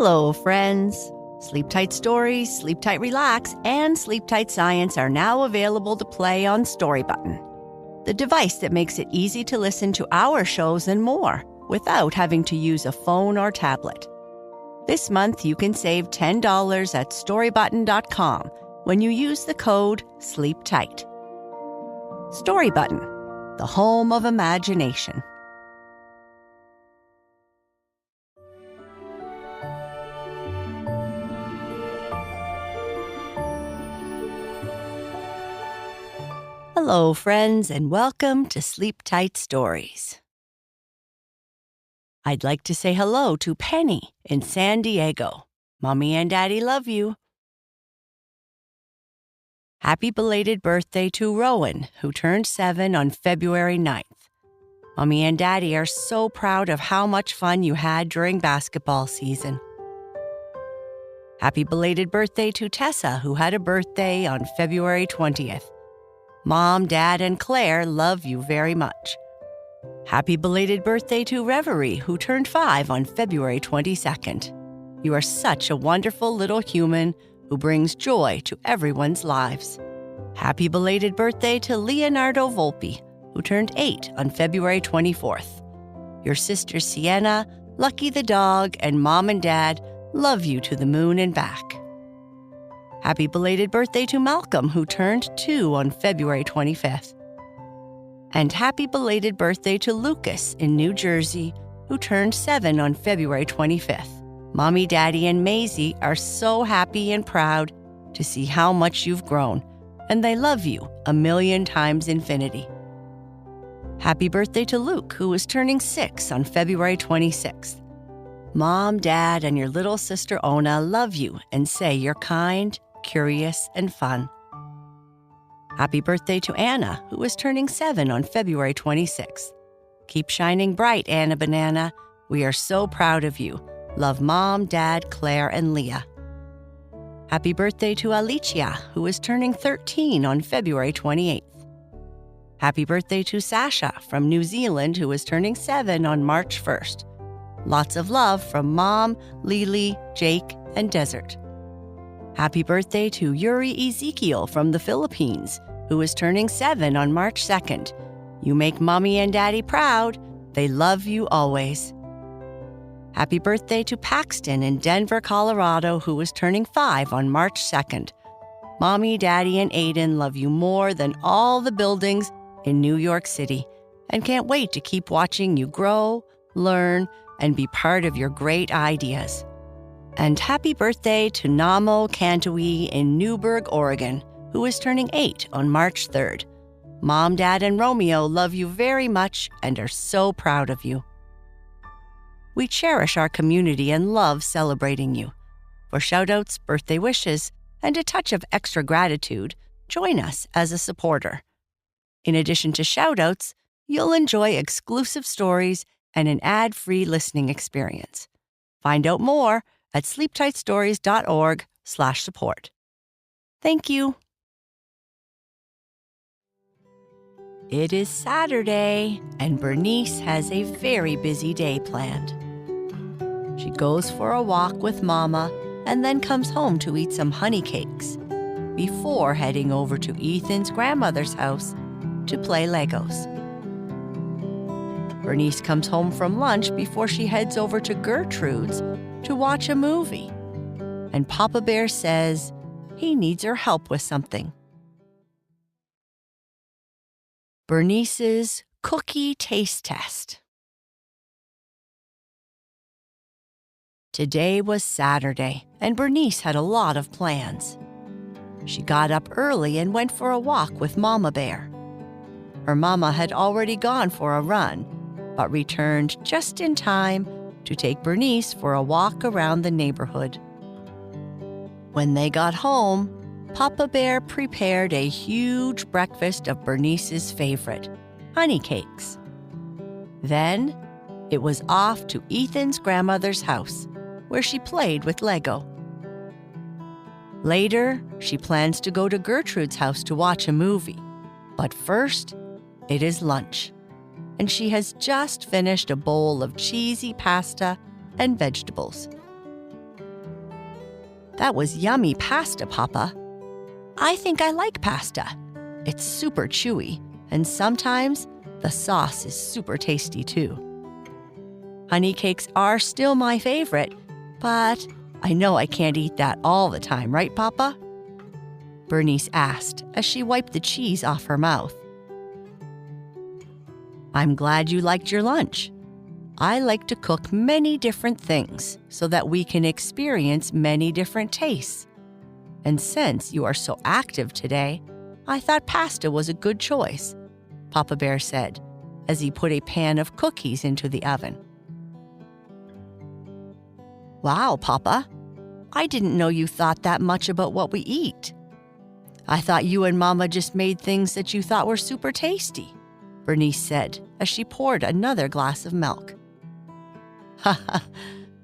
Hello, friends. Sleep Tight Stories, Sleep Tight Relax, and Sleep Tight Science are now available to play on Story Button, the device that makes it easy to listen to our shows and more without having to use a phone or tablet. This month, you can save $10 at storybutton.com when you use the code SLEEPTIGHT. Story Button, the home of imagination. Hello, friends, and welcome to Sleep Tight Stories. I'd like to say hello to Penny in San Diego. Mommy and Daddy love you. Happy belated birthday to Rowan, who turned 7 on February 9th. Mommy and Daddy are so proud of how much fun you had during basketball season. Happy belated birthday to Tessa, who had a birthday on February 20th. Mom, Dad, and Claire love you very much. Happy belated birthday to Reverie, who turned 5 on February 22nd. You are such a wonderful little human who brings joy to everyone's lives. Happy belated birthday to Leonardo Volpe, who turned 8 on February 24th. Your sister Sienna, Lucky the dog, and Mom and Dad love you to the moon and back. Happy belated birthday to Malcolm, who turned 2 on February 25th. And happy belated birthday to Lucas in New Jersey, who turned 7 on February 25th. Mommy, Daddy, and Maisie are so happy and proud to see how much you've grown, and they love you a million times infinity. Happy birthday to Luke, who is turning 6 on February 26th. Mom, Dad, and your little sister Ona love you and say you're kind, curious, and fun. Happy birthday to Anna, who is turning 7 on February 26th. Keep shining bright, Anna Banana. We are so proud of you. Love Mom, Dad, Claire, and Leah. Happy birthday to Alicia, who is turning 13 on February 28th. Happy birthday to Sasha from New Zealand, who is turning 7 on March 1st. Lots of love from Mom, Lily, Jake, and Desert. Happy birthday to Yuri Ezekiel from the Philippines, who is turning 7 on March 2nd. You make Mommy and Daddy proud. They love you always. Happy birthday to Paxton in Denver, Colorado, who is turning 5 on March 2nd. Mommy, Daddy, and Aiden love you more than all the buildings in New York City and can't wait to keep watching you grow, learn, and be part of your great ideas. And happy birthday to Namo Cantui in Newberg, Oregon, who is turning 8 on March 3rd. Mom, Dad, and Romeo love you very much and are so proud of you. We cherish our community and love celebrating you. For shoutouts, birthday wishes, and a touch of extra gratitude, join us as a supporter. In addition to shoutouts, you'll enjoy exclusive stories and an ad-free listening experience. Find out more at sleeptightstories.org/support. Thank you. It is Saturday, and Bernice has a very busy day planned. She goes for a walk with Mama and then comes home to eat some honey cakes before heading over to Ethan's grandmother's house to play Legos. Bernice comes home from lunch before she heads over to Gertrude's to watch a movie, and Papa Bear says he needs her help with something. Bernice's Cookie Taste Test. Today was Saturday, and Bernice had a lot of plans. She got up early and went for a walk with Mama Bear. Her mama had already gone for a run, but returned just in time to take Bernice for a walk around the neighborhood. When they got home, Papa Bear prepared a huge breakfast of Bernice's favorite, honey cakes. Then, it was off to Ethan's grandmother's house, where she played with Lego. Later, she plans to go to Gertrude's house to watch a movie. But first, it is lunch, and she has just finished a bowl of cheesy pasta and vegetables. That was yummy pasta, Papa. I think I like pasta. It's super chewy, and sometimes the sauce is super tasty too. Honey cakes are still my favorite, but I know I can't eat that all the time, right, Papa? Bernice asked as she wiped the cheese off her mouth. I'm glad you liked your lunch. I like to cook many different things so that we can experience many different tastes. And since you are so active today, I thought pasta was a good choice, Papa Bear said as he put a pan of cookies into the oven. Wow, Papa, I didn't know you thought that much about what we eat. I thought you and Mama just made things that you thought were super tasty, Bernice said as she poured another glass of milk.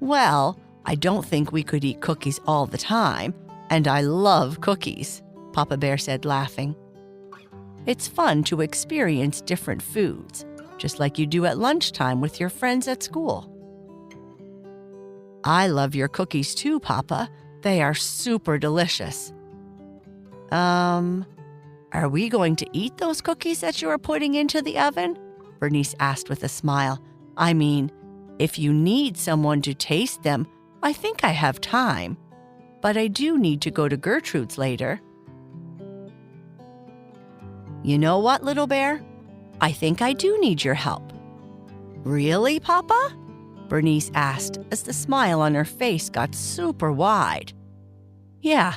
Well, I don't think we could eat cookies all the time, and I love cookies, Papa Bear said, laughing. It's fun to experience different foods, just like you do at lunchtime with your friends at school. I love your cookies too, Papa. They are super delicious. Are we going to eat those cookies that you are putting into the oven? Bernice asked with a smile. I mean, if you need someone to taste them, I think I have time. But I do need to go to Gertrude's later. You know what, little bear? I think I do need your help. Really, Papa? Bernice asked as the smile on her face got super wide. Yeah,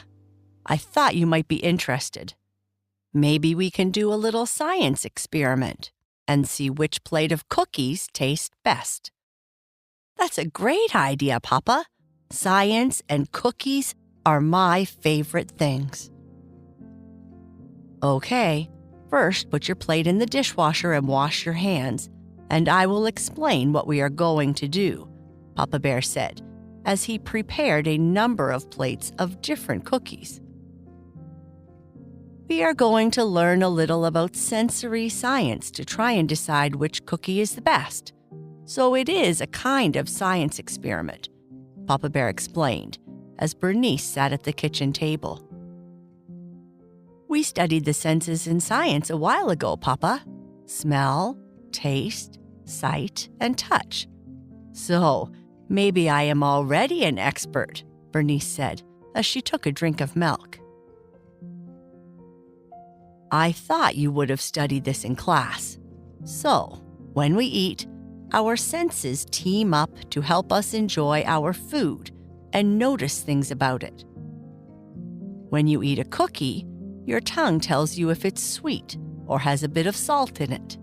I thought you might be interested. Maybe we can do a little science experiment and see which plate of cookies tastes best. That's a great idea, Papa. Science and cookies are my favorite things. Okay, first put your plate in the dishwasher and wash your hands, and I will explain what we are going to do, Papa Bear said, as he prepared a number of plates of different cookies. We are going to learn a little about sensory science to try and decide which cookie is the best. So it is a kind of science experiment, Papa Bear explained, as Bernice sat at the kitchen table. We studied the senses in science a while ago, Papa. Smell, taste, sight, and touch. So maybe I am already an expert, Bernice said, as she took a drink of milk. I thought you would have studied this in class. So, when we eat, our senses team up to help us enjoy our food and notice things about it. When you eat a cookie, your tongue tells you if it's sweet or has a bit of salt in it.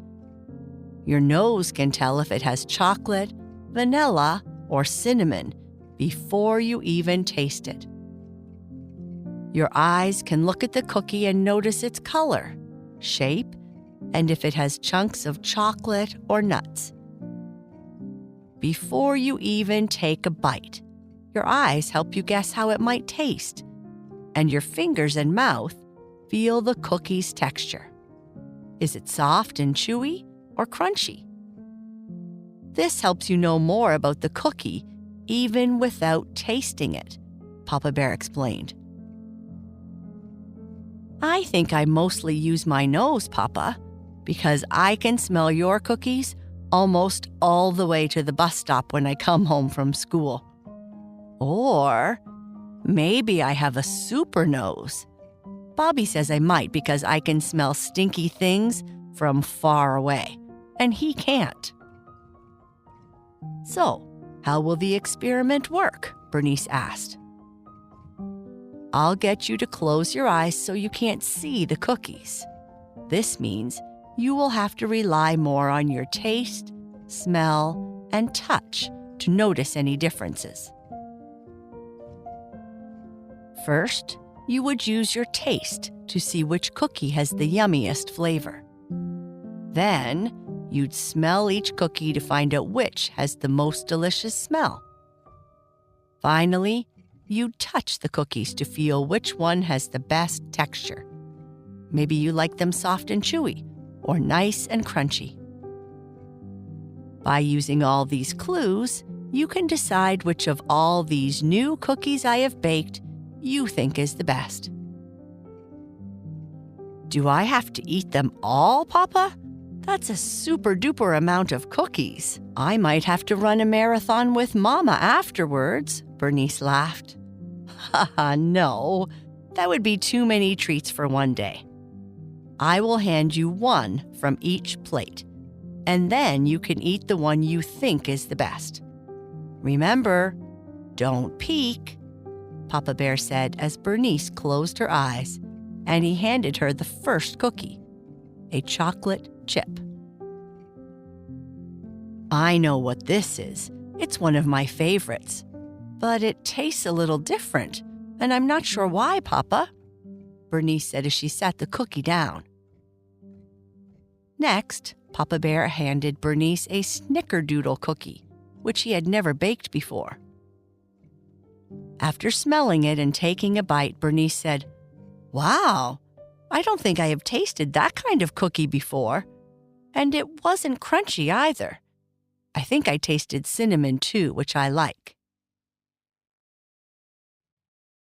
Your nose can tell if it has chocolate, vanilla, or cinnamon before you even taste it. Your eyes can look at the cookie and notice its color, shape, and if it has chunks of chocolate or nuts. Before you even take a bite, your eyes help you guess how it might taste, and your fingers and mouth feel the cookie's texture. Is it soft and chewy or crunchy? This helps you know more about the cookie even without tasting it, Papa Bear explained. I think I mostly use my nose, Papa, because I can smell your cookies almost all the way to the bus stop when I come home from school. Or maybe I have a super nose. Bobby says I might because I can smell stinky things from far away, and he can't. So, how will the experiment work? Bernice asked. I'll get you to close your eyes so you can't see the cookies. This means you will have to rely more on your taste, smell, and touch to notice any differences. First, you would use your taste to see which cookie has the yummiest flavor. Then, you'd smell each cookie to find out which has the most delicious smell. Finally, you'd touch the cookies to feel which one has the best texture. Maybe you like them soft and chewy, or nice and crunchy. By using all these clues, you can decide which of all these new cookies I have baked you think is the best. Do I have to eat them all, Papa? That's a super-duper amount of cookies. I might have to run a marathon with Mama afterwards, Bernice laughed. Haha, no. That would be too many treats for one day. I will hand you one from each plate, and then you can eat the one you think is the best. Remember, don't peek, Papa Bear said as Bernice closed her eyes, and he handed her the first cookie, a chocolate chip. I know what this is. It's one of my favorites. But it tastes a little different, and I'm not sure why, Papa, Bernice said as she set the cookie down. Next, Papa Bear handed Bernice a snickerdoodle cookie, which he had never baked before. After smelling it and taking a bite, Bernice said, "Wow, I don't think I have tasted that kind of cookie before. And it wasn't crunchy either. I think I tasted cinnamon too, which I like."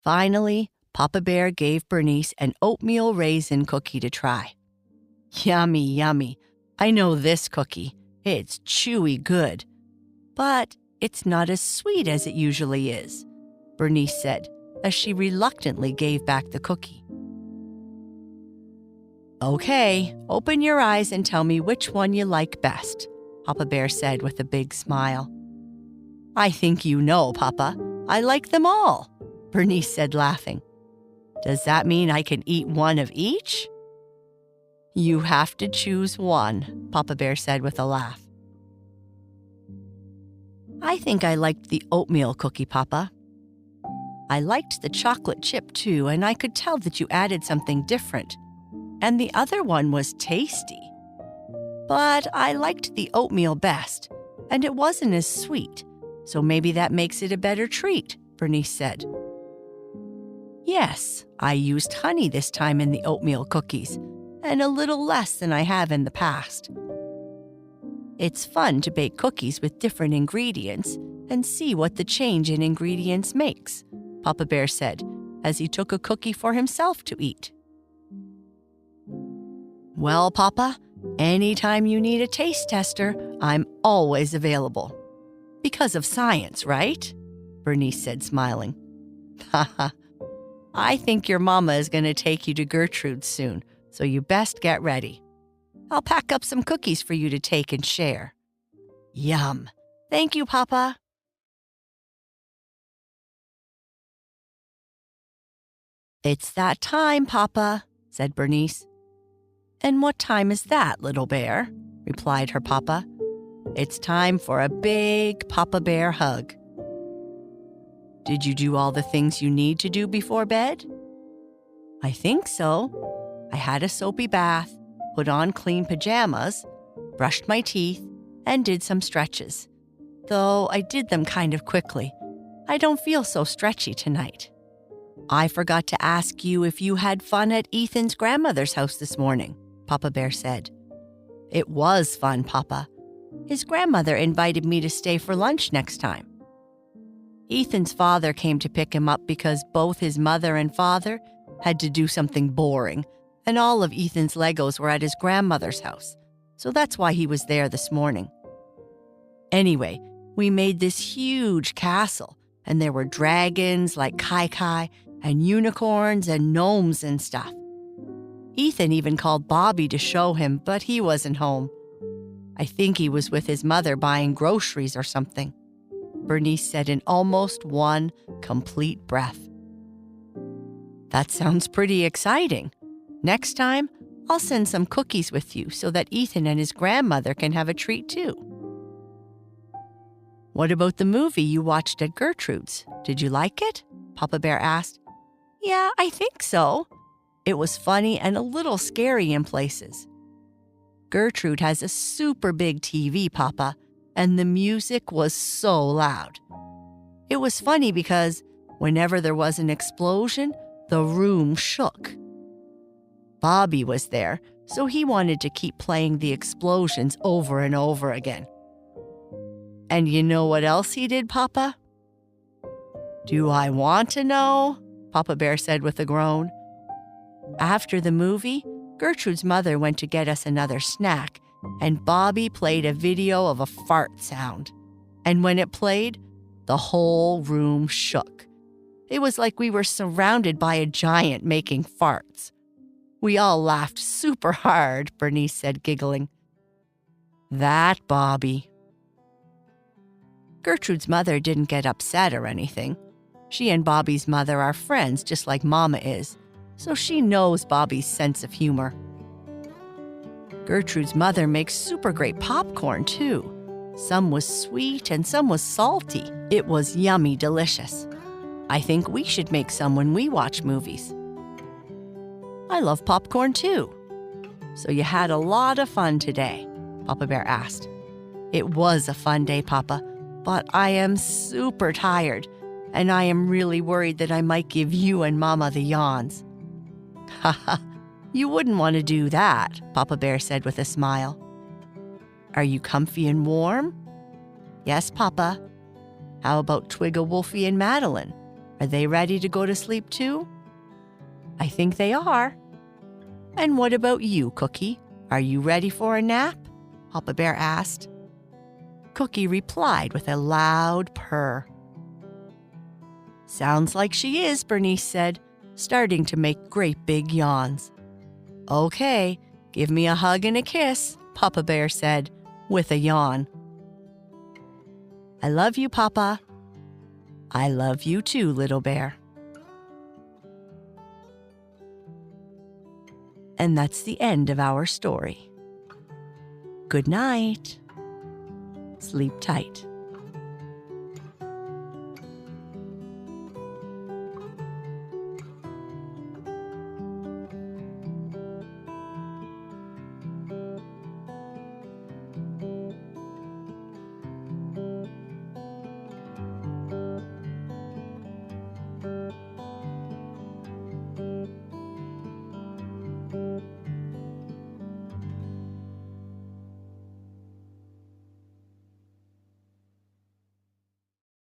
Finally, Papa Bear gave Bernice an oatmeal raisin cookie to try. Yummy, yummy. I know this cookie. It's chewy good. But it's not as sweet as it usually is, Bernice said, as she reluctantly gave back the cookie. Okay, open your eyes and tell me which one you like best, Papa Bear said with a big smile. I think you know, Papa. I like them all, Bernice said, laughing. Does that mean I can eat one of each? You have to choose one, Papa Bear said with a laugh. I think I liked the oatmeal cookie, Papa. I liked the chocolate chip too, and I could tell that you added something different. And the other one was tasty. But I liked the oatmeal best, and it wasn't as sweet, so maybe that makes it a better treat, Bernice said. Yes, I used honey this time in the oatmeal cookies, and a little less than I have in the past. It's fun to bake cookies with different ingredients and see what the change in ingredients makes, Papa Bear said, as he took a cookie for himself to eat. Well, Papa, anytime you need a taste tester, I'm always available. Because of science, right? Bernice said, smiling. Haha. I think your mama is going to take you to Gertrude soon, so you best get ready. I'll pack up some cookies for you to take and share. Yum. Thank you, Papa. It's that time, Papa, said Bernice. And what time is that, little bear? Replied her papa. It's time for a big Papa Bear hug. Did you do all the things you need to do before bed? I think so. I had a soapy bath, put on clean pajamas, brushed my teeth, and did some stretches. Though I did them kind of quickly. I don't feel so stretchy tonight. I forgot to ask you if you had fun at Ethan's grandmother's house this morning, Papa Bear said. It was fun, Papa. His grandmother invited me to stay for lunch next time. Ethan's father came to pick him up because both his mother and father had to do something boring, and all of Ethan's Legos were at his grandmother's house, so that's why he was there this morning. Anyway, we made this huge castle, and there were dragons like Kai and unicorns and gnomes and stuff. Ethan even called Bobby to show him, but he wasn't home. I think he was with his mother buying groceries or something, Bernice said in almost one complete breath. That sounds pretty exciting. Next time, I'll send some cookies with you so that Ethan and his grandmother can have a treat too. What about the movie you watched at Gertrude's? Did you like it? Papa Bear asked. Yeah, I think so. It was funny and a little scary in places. Gertrude has a super big TV, Papa, and the music was so loud. It was funny because whenever there was an explosion, the room shook. Bobby was there, so he wanted to keep playing the explosions over and over again. And you know what else he did, Papa? Do I want to know? Papa Bear said with a groan. After the movie, Gertrude's mother went to get us another snack, and Bobby played a video of a fart sound. And when it played, the whole room shook. It was like we were surrounded by a giant making farts. We all laughed super hard, Bernice said, giggling. That Bobby. Gertrude's mother didn't get upset or anything. She and Bobby's mother are friends just like Mama is, so she knows Bobby's sense of humor. Gertrude's mother makes super great popcorn, too. Some was sweet and some was salty. It was yummy delicious. I think we should make some when we watch movies. I love popcorn, too. So you had a lot of fun today? Papa Bear asked. It was a fun day, Papa, but I am super tired, and I am really worried that I might give you and Mama the yawns. Haha, you wouldn't want to do that, Papa Bear said with a smile. Are you comfy and warm? Yes, Papa. How about Twigga, Wolfie, and Madeline? Are they ready to go to sleep too? I think they are. And what about you, Cookie? Are you ready for a nap? Papa Bear asked. Cookie replied with a loud purr. Sounds like she is, Bernice said, starting to make great big yawns. Okay, give me a hug and a kiss, Papa Bear said, with a yawn. I love you, Papa. I love you too, Little Bear. And that's the end of our story. Good night. Sleep tight.